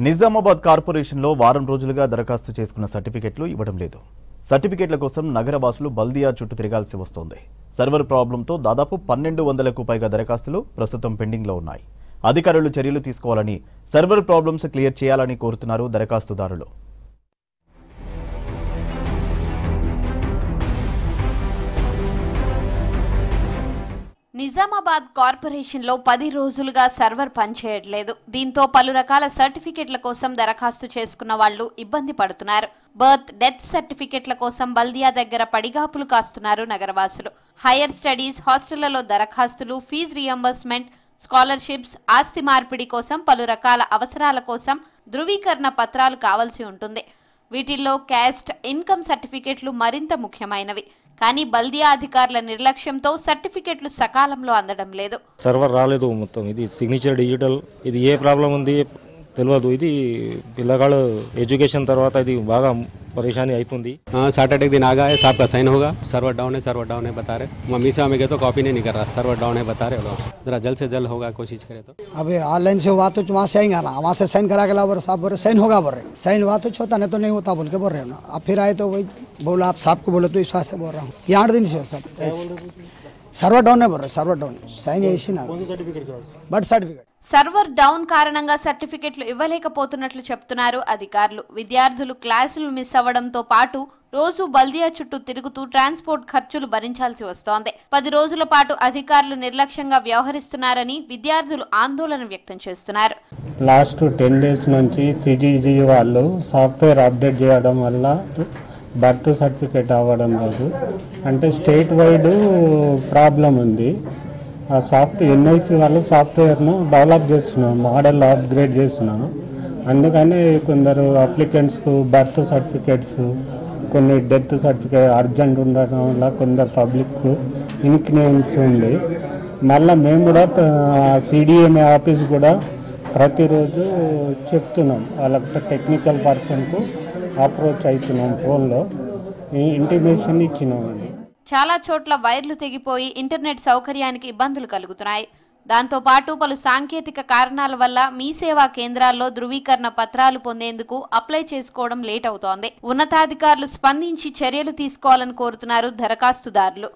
నిజామాబాద్ కార్పొరేషన్లో వారం రోజులుగా దరఖాస్తు చేసుకున్న సర్టిఫికెట్లు ఇవ్వడం లేదు. సర్టిఫికెట్ల కోసం నగరవాసులు బల్దియా చుట్టూ తిరగాల్సి వస్తోంది. సర్వర్ ప్రాబ్లంతో దాదాపు 1200కు పైగా దరఖాస్తులు ప్రస్తుతం పెండింగ్లో ఉన్నాయి. అధికారులు చర్యలు తీసుకోవాలని, సర్వర్ ప్రాబ్లమ్స్ క్లియర్ చేయాలని కోరుతున్నారు దరఖాస్తుదారులు. నిజామాబాద్ కార్పొరేషన్లో 10 రోజులుగా సర్వర్ పనిచేయట్లేదు. దీంతో పలు రకాల సర్టిఫికెట్ల కోసం దరఖాస్తు చేసుకున్న వాళ్లు ఇబ్బంది పడుతున్నారు. బర్త్, డెత్ సర్టిఫికెట్ల కోసం బల్దియా దగ్గర పడిగాపులు కాస్తున్నారు నగరవాసులు. హైయర్ స్టడీస్, హాస్టళ్లలో దరఖాస్తులు, ఫీజు రియంబర్స్మెంట్, స్కాలర్షిప్స్, ఆస్తి మార్పిడి కోసం పలు రకాల అవసరాల కోసం ధృవీకరణ పత్రాలు కావాల్సి ఉంటుంది. వీటిల్లో క్యాస్ట్, ఇన్కమ్ సర్టిఫికెట్లు మరింత ముఖ్యమైనవి. కానీ బల్దియా అధికారుల నిర్లక్ష్యంతో సర్టిఫికెట్లు సకాలంలో అందడం లేదు. సర్వర్ రాలేదు. మొత్తం ఇది సిగ్నేచర్ డిజిటల్, ఇది ఏ ప్రాబ్లం ఉంది తెలియదు. ఇది పిల్లగాళ్ళు ఎడ్యుకేషన్ తర్వాత ఇది బాగా परेशानी అవుతుంది. सैटरडे दिन आ गया है, साहब का साइन होगा. सर्वर डाउन है बता रहे. ममीसा में गए तो कॉपी नहीं कर रहा, सर्वर डाउन है बता रहे लोग. जरा जल्द से जल्द होगा, कोशिश करें तो. अबे ऑनलाइन से हुआ तो वहाँ से आएंगे ना, वहाँ से साइन करा के ला बोल साहब, बोल साइन होगा बोल रहे, साइन हुआ तो होता नहीं तो नहीं होता बोल के बोल रहे हो ना. अब फिर आए तो वही बोला, आप साहब को बोले तो इस से बोल रहा हूँ. ये 8 दिन से सब सर्वर डाउन है बोल रहे, सर्वर डाउन साइन ऐसी ना बर्थ सर्टिफिकेट. సర్వర్ డౌన్ కారణంగా సర్టిఫికెట్లు ఇవ్వలేకపోతున్నట్లు చెప్తున్నారు అధికారులు. విద్యార్థులు క్లాసులు మిస్ అవ్వడంతో పాటు రోజు బల్దియా చుట్టూ తిరుగుతూ ట్రాన్స్పోర్ట్ ఖర్చులు భరించాల్సి వస్తోంది. 10 రోజుల పాటు అధికారులు నిర్లక్ష్యంగా వ్యవహరిస్తున్నారని విద్యార్థులు ఆందోళన వ్యక్తం చేస్తున్నారు. లాస్ట్ 10 డేస్ నుంచి సిజిజి వాళ్ళు సాఫ్ట్వేర్ అప్డేట్ చేయడం వల్ల బర్త్ సర్టిఫికేట్ అవ్వడం లేదు. అంటే స్టేట్ వైడ్ ప్రాబ్లం ఉంది. ఆ ఎన్ఐసి వాళ్ళు సాఫ్ట్వేర్ను డెవలప్ చేస్తున్నాను, మోడల్ అప్గ్రేడ్ చేస్తున్నాను. అందుకని కొందరు అప్లికెంట్స్కు బర్త్ సర్టిఫికేట్స్, కొన్ని డెత్ సర్టిఫికేట్ అర్జెంట్ ఉండడం వల్ల కొందరు పబ్లిక్ ఇన్కన్వీనియన్స్ ఉంది. మళ్ళీ మేము కూడా సిడిఎంఏ ఆఫీస్ కూడా ప్రతిరోజు చెప్తున్నాం, వాళ్ళకి టెక్నికల్ పర్సన్కు అప్రోచ్ అవుతున్నాం, ఫోన్లో ఇంటిమేషన్ ఇచ్చినామండి. చాలా చోట్ల వైర్లు తెగిపోయి ఇంటర్నెట్ సౌకర్యానికి ఇబ్బందులు కలుగుతున్నాయి. దాంతో పాటు పలు సాంకేతిక కారణాల వల్ల మీ సేవా కేంద్రాల్లో ధృవీకరణ పత్రాలు పొందేందుకు అప్లై చేసుకోవడం లేట్ అవుతోంది. ఉన్నతాధికారులు స్పందించి చర్యలు తీసుకోవాలని కోరుతున్నారు దరఖాస్తుదారులు.